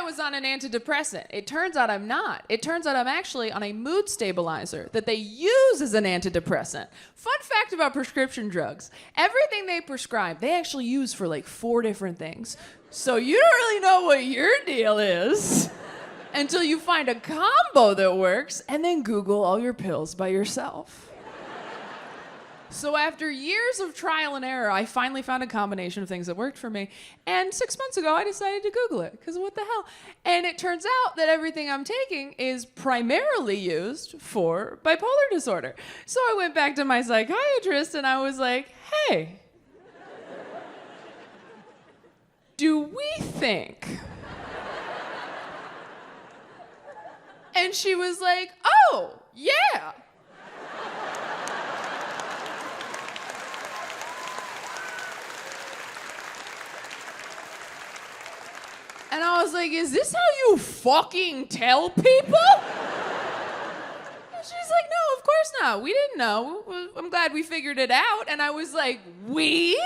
I was on an antidepressant. It turns out I'm not. It turns out I'm actually on a mood stabilizer that they use as an antidepressant. Fun fact about prescription drugs. Everything they prescribe, they actually use for like 4 different things. So you don't really know what your deal is until you find a combo that works and then Google all your pills by yourself. So after years of trial and error, I finally found a combination of things that worked for me. And 6 months ago, I decided to Google it, because what the hell? And it turns out that everything I'm taking is primarily used for bipolar disorder. So I went back to my psychiatrist and I was like, hey, do we think? And she was like, oh, yeah. And I was like, is this how you fucking tell people? And she's like, no, of course not. We didn't know. I'm glad we figured it out. And I was like, we?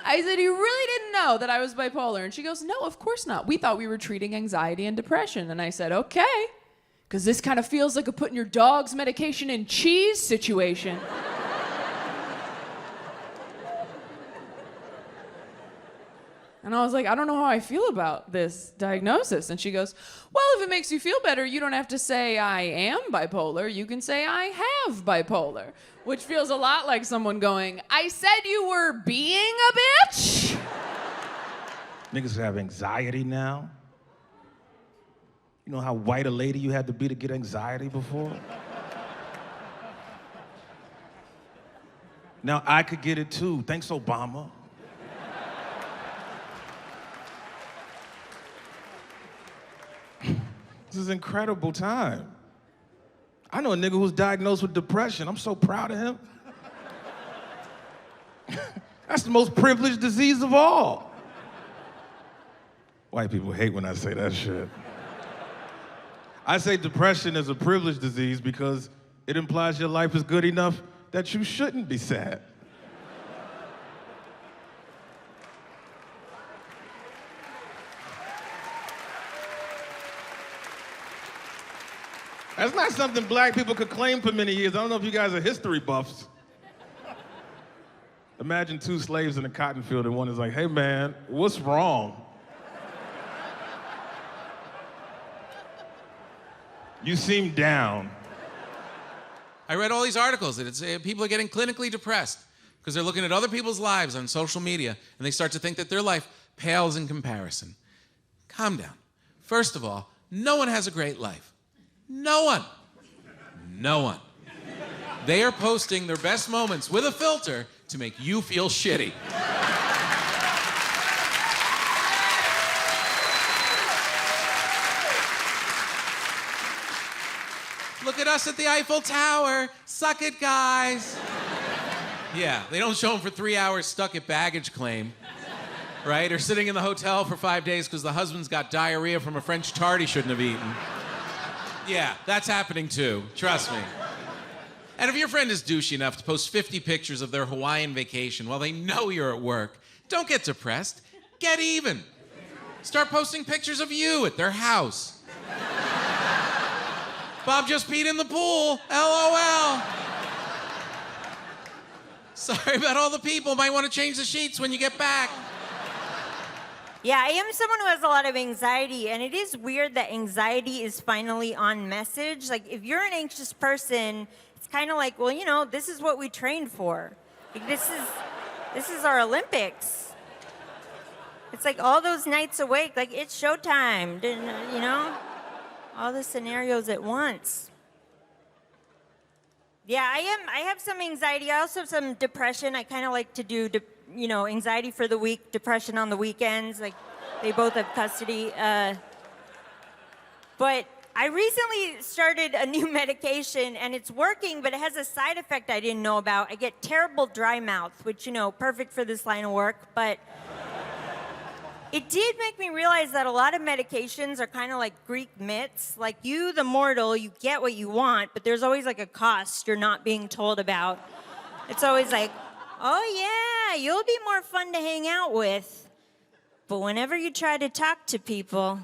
I said, you really didn't know that I was bipolar? And she goes, no, of course not. We thought we were treating anxiety and depression. And I said, okay, because this kind of feels like a putting your dog's medication in cheese situation. And I was like, I don't know how I feel about this diagnosis. And she goes, well, if it makes you feel better, you don't have to say I am bipolar. You can say I have bipolar, which feels a lot like someone going, I said you were being a bitch. Niggas have anxiety now. You know how white a lady you had to be to get anxiety before? Now I could get it too. Thanks, Obama. This is an incredible time. I know a nigga who's diagnosed with depression. I'm so proud of him. That's the most privileged disease of all. White people hate when I say that shit. I say depression is a privileged disease because it implies your life is good enough that you shouldn't be sad. That's not something black people could claim for many years. I don't know if you guys are history buffs. Imagine 2 slaves in a cotton field and one is like, hey man, what's wrong? You seem down. I read all these articles that it's, people are getting clinically depressed because they're looking at other people's lives on social media and they start to think that their life pales in comparison. Calm down. First of all, no one has a great life. No one. No one. They are posting their best moments with a filter to make you feel shitty. Look at us at the Eiffel Tower. Suck it, guys. Yeah, they don't show them for 3 hours stuck at baggage claim, right? Or sitting in the hotel for 5 days because the husband's got diarrhea from a French tart he shouldn't have eaten. Yeah, that's happening too, trust me. And if your friend is douchey enough to post 50 pictures of their Hawaiian vacation while they know you're at work, don't get depressed, get even. Start posting pictures of you at their house. Bob just peed in the pool, LOL. Sorry about all the people, might want to change the sheets when you get back. Yeah, I am someone who has a lot of anxiety, and it is weird that anxiety is finally on message. Like, if you're an anxious person, it's kind of like, well, you know, this is what we trained for. Like, this is our Olympics. It's like all those nights awake, like, it's showtime, you know? All the scenarios at once. Yeah, I have some anxiety. I also have some depression. I kind of like to do anxiety for the week, depression on the weekends. Like, they both have custody. But I recently started a new medication, and it's working, but it has a side effect I didn't know about. I get terrible dry mouth, which, perfect for this line of work. But it did make me realize that a lot of medications are kind of like Greek myths. Like, you, the mortal, you get what you want, but there's always like a cost you're not being told about. It's always like, oh yeah, you'll be more fun to hang out with. But whenever you try to talk to people,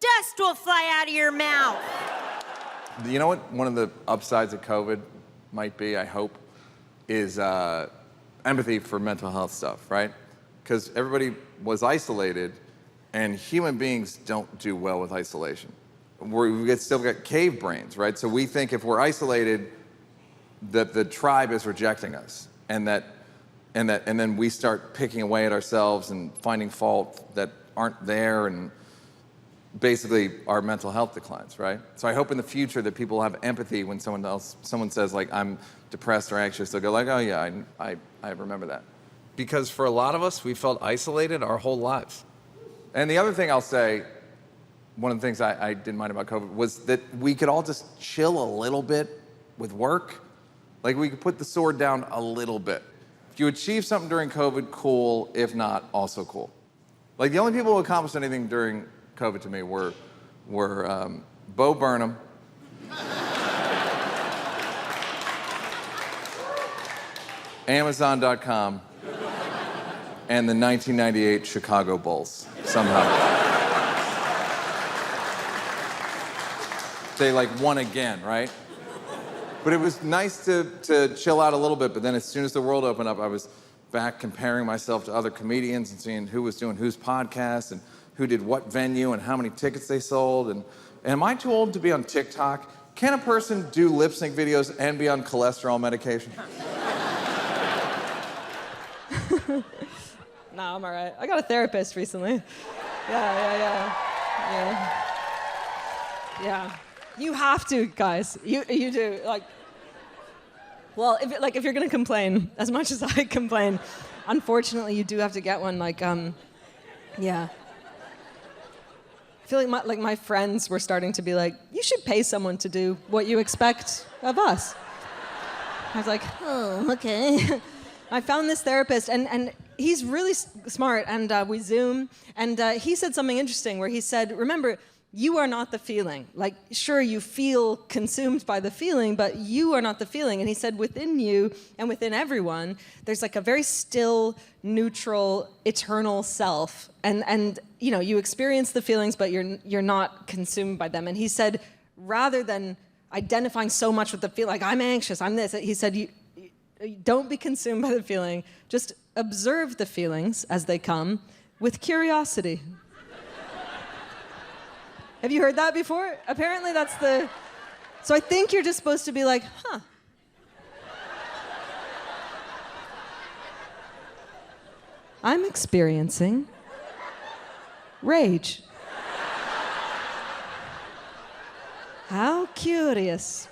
dust will fly out of your mouth. You know what one of the upsides of COVID might be, I hope, is empathy for mental health stuff, right? Because everybody was isolated, and human beings don't do well with isolation. Still got cave brains, right? So we think if we're isolated, that the tribe is rejecting us, and then we start picking away at ourselves and finding fault that aren't there, and basically our mental health declines, right? So I hope in the future that people have empathy when someone says like, I'm depressed or anxious, they'll go like, oh yeah, I remember that. Because for a lot of us, we felt isolated our whole lives. And the other thing I'll say, one of the things I didn't mind about COVID was that we could all just chill a little bit with work. Like we could put the sword down a little bit. If you achieve something during COVID, cool. If not, also cool. Like the only people who accomplished anything during COVID to me were Bo Burnham, Amazon.com, and the 1998 Chicago Bulls, somehow. They like won again, right? But it was nice to chill out a little bit, but then as soon as the world opened up, I was back comparing myself to other comedians and seeing who was doing whose podcast and who did what venue and how many tickets they sold. And am I too old to be on TikTok? Can a person do lip sync videos and be on cholesterol medication? No, I'm all right. I got a therapist recently. Yeah. You have to, guys. You do. Like, well, if you're gonna complain as much as I complain, unfortunately, you do have to get one. Like, yeah. I feel like my friends were starting to be like, you should pay someone to do what you expect of us. I was like, oh, okay. I found this therapist, and he's really smart, and we Zoom, and he said something interesting where he said, remember, you are not the feeling. Like, sure, you feel consumed by the feeling, but you are not the feeling. And he said within you and within everyone, there's like a very still, neutral, eternal self. And you know, you experience the feelings, but you're not consumed by them. And he said, rather than identifying so much with the feeling, like, I'm anxious, I'm this, he said, you don't be consumed by the feeling. Just observe the feelings as they come with curiosity. Have you heard that before? Apparently that's the... So I think you're just supposed to be like, huh. I'm experiencing rage. How curious.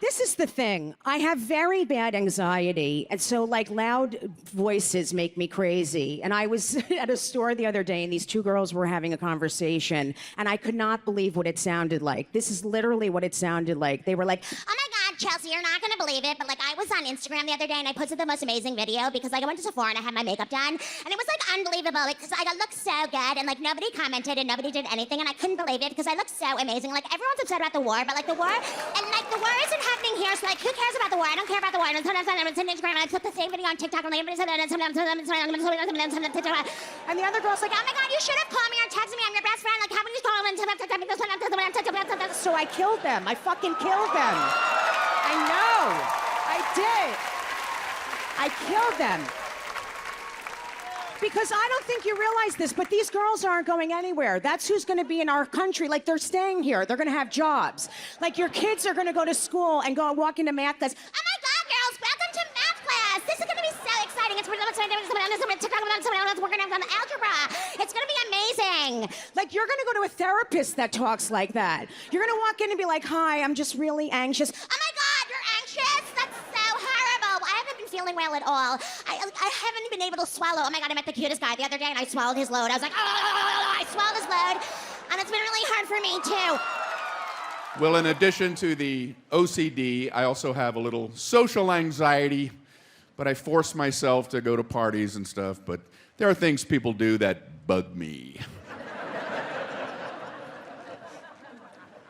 This is the thing. I have very bad anxiety, and so like loud voices make me crazy. And I was at a store the other day, and these two girls were having a conversation, and I could not believe what it sounded like. This is literally what it sounded like. They were like, oh my God, Chelsea, you're not gonna believe it, but like I was on Instagram the other day and I posted the most amazing video because like I went to Sephora and I had my makeup done, and it was like unbelievable because I looked so good, and like nobody commented and nobody did anything, and I couldn't believe it because I looked so amazing. Like everyone's upset about the war, but like the war, and like the war isn't happening here, so like who cares about the war? I don't care about the war. And sometimes I'm on Instagram and I put the same video on TikTok and like everybody said that, and sometimes TikTok. And the other girl's like, oh my God, you should have called me or texted me. I'm your best friend. Like how many call me? so I killed them. I fucking killed them. I know. I did. I killed them. Because I don't think you realize this, but these girls aren't going anywhere. That's who's going to be in our country. Like, they're staying here. They're going to have jobs. Like, your kids are going to go to school and go walk into math class. Oh my God, girls, welcome to math class. This is going to be so exciting. It's we're going to have algebra. It's going to be amazing. Like, you're going to go to a therapist that talks like that. You're going to walk in and be like, hi, I'm just really anxious. Oh my God, you're anxious? That's so horrible. I haven't been feeling well at all. I haven't been able to swallow. Oh my God, I met the cutest guy the other day and I swallowed his load. I was like, oh, I swallowed his load. And it's been really hard for me too. Well, in addition to the OCD, I also have a little social anxiety, but I force myself to go to parties and stuff, but there are things people do that bug me.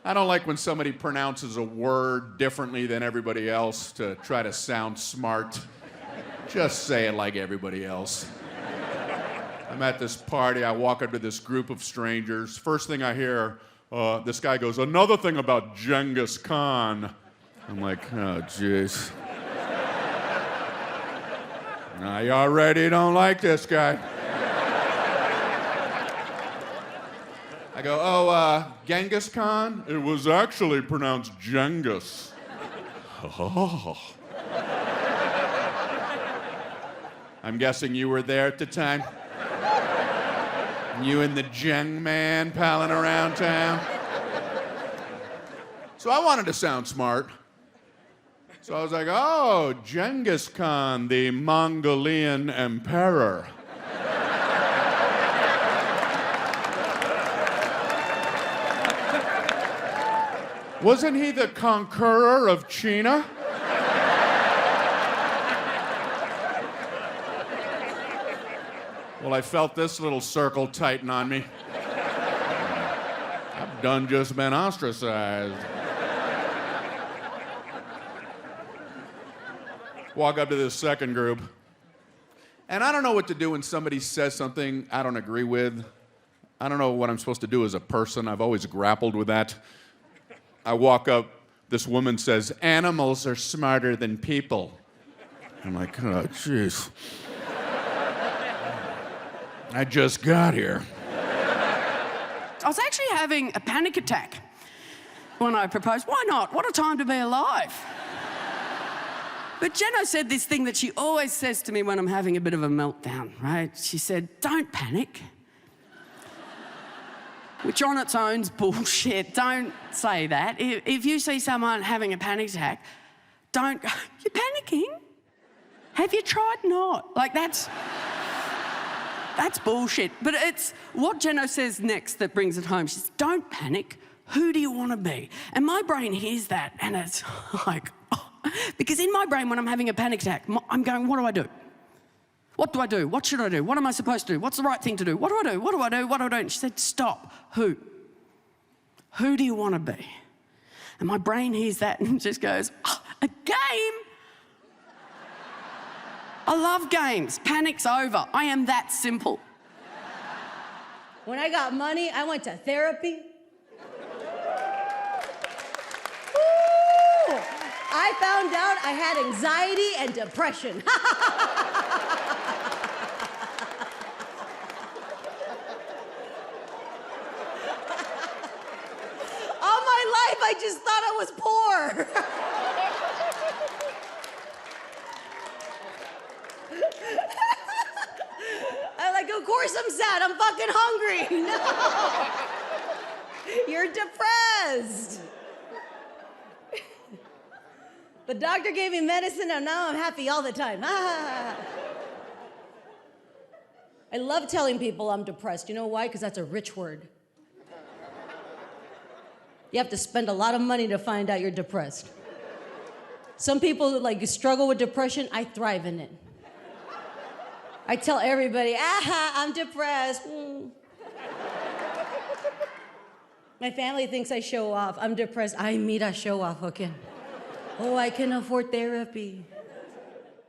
I don't like when somebody pronounces a word differently than everybody else to try to sound smart. Just say it like everybody else. I'm at this party. I walk up to this group of strangers. First thing I hear, this guy goes, "Another thing about Genghis Khan." I'm like, oh, jeez. Now, you already don't like this guy. I go, "Oh, Genghis Khan? It was actually pronounced Genghis." Oh. I'm guessing you were there at the time? You and the Jeng man palling around town? So I wanted to sound smart. So I was like, "Oh, Genghis Khan, the Mongolian emperor." Wasn't he the conqueror of China? Well, I felt this little circle tighten on me. I've done just been ostracized. Walk up to this second group, and I don't know what to do when somebody says something I don't agree with. I don't know what I'm supposed to do as a person. I've always grappled with that. I walk up, this woman says, "Animals are smarter than people." I'm like, oh, jeez. I just got here. I was actually having a panic attack when I proposed. Why not? What a time to be alive. But Jenno said this thing that she always says to me when I'm having a bit of a meltdown, right? She said, "Don't panic." Which on its own's bullshit. Don't say that. If you see someone having a panic attack, don't go, "You're panicking? Have you tried not?" Like, that's bullshit. But it's what Jenno says next that brings it home. She says, "Don't panic. Who do you want to be?" And my brain hears that, and it's like, oh. Because in my brain, when I'm having a panic attack, I'm going, what do I do? What do I do? What should I do? What am I supposed to do? What's the right thing to do? What do I do? What do I do? What do I do? And she said, "Stop. Who? Who do you want to be?" And my brain hears that and just goes, oh, "A game? I love games. Panic's over. I am that simple." When I got money, I went to therapy. Woo! I found out I had anxiety and depression. All my life, I just thought I was poor. I'm like, of course I'm sad. I'm fucking hungry. No. You're depressed. The doctor gave me medicine, and now I'm happy all the time. I love telling people I'm depressed. You know why? Because that's a rich word. You have to spend a lot of money to find out you're depressed. Some people like struggle with depression. I thrive in it. I tell everybody, I'm depressed. My family thinks I show off. I'm depressed. I show off, okay? Oh, I can afford therapy.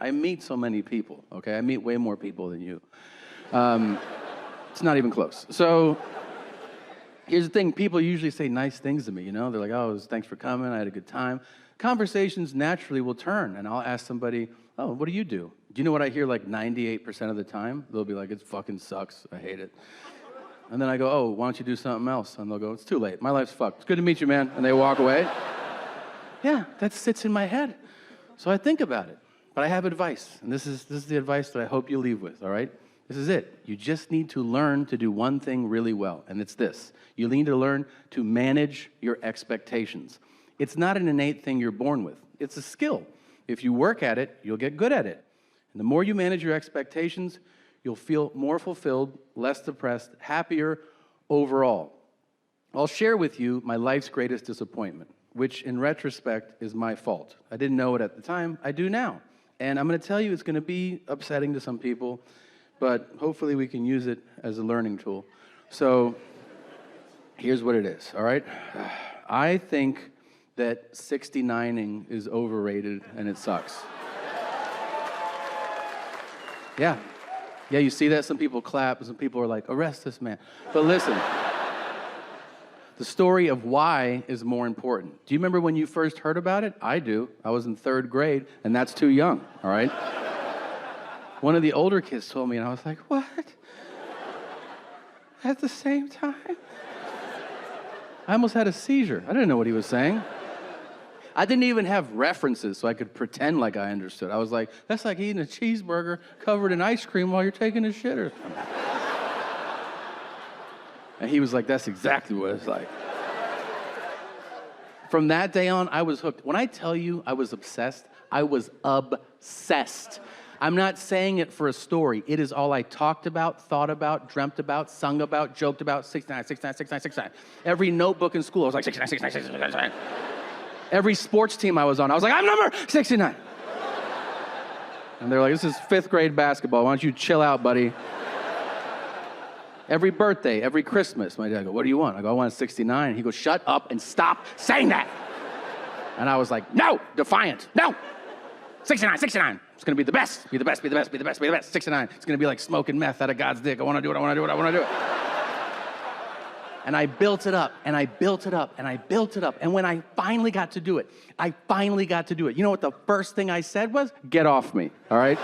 I meet so many people, okay? I meet way more people than you. It's not even close. So here's the thing. People usually say nice things to me, you know? They're like, "Oh, thanks for coming. I had a good time." Conversations naturally will turn, and I'll ask somebody, "Oh, what do you do?" Do you know what I hear like 98% of the time? They'll be like, "It fucking sucks. I hate it." And then I go, "Oh, why don't you do something else?" And they'll go, "It's too late. My life's fucked. It's good to meet you, man." And they walk away. Yeah, that sits in my head. So I think about it. But I have advice, and this is the advice that I hope you leave with, all right? This is it. You just need to learn to do one thing really well, and it's this. You need to learn to manage your expectations. It's not an innate thing you're born with. It's a skill. If you work at it, you'll get good at it. And the more you manage your expectations, you'll feel more fulfilled, less depressed, happier overall. I'll share with you my life's greatest disappointment, which in retrospect is my fault. I didn't know it at the time. I do now. And I'm going to tell you it's going to be upsetting to some people, but hopefully we can use it as a learning tool. So here's what it is, all right? I think that 69ing is overrated and it sucks. Yeah. Yeah, you see that? Some people clap, and some people are like, arrest this man. But listen, the story of why is more important. Do you remember when you first heard about it? I do. I was in 3rd grade, and that's too young, all right? One of the older kids told me, and I was like, what? At the same time? I almost had a seizure. I didn't know what he was saying. I didn't even have references so I could pretend like I understood. I was like, that's like eating a cheeseburger covered in ice cream while you're taking a shit or something. And he was like, that's exactly what it's like. From that day on, I was hooked. When I tell you I was obsessed, I was obsessed. I'm not saying it for a story. It is all I talked about, thought about, dreamt about, sung about, joked about, 69, 69, 69, 69. Every notebook in school, I was like, 69, 69, 69, 69. Every sports team I was on, I was like, I'm number 69. And they're like, this is 5th grade basketball. Why don't you chill out, buddy? Every birthday, every Christmas, my dad goes, what do you want? I go, I want a 69. And he goes, shut up and stop saying that. And I was like, no, defiant, no. 69, 69. It's gonna be the best, be the best, be the best, be the best, be the best. 69. It's gonna be like smoking meth out of God's dick. I wanna do it, I wanna do it, I wanna do it. And I built it up, and I built it up, and I built it up. And when I finally got to do it, you know what the first thing I said was? Get off me, all right?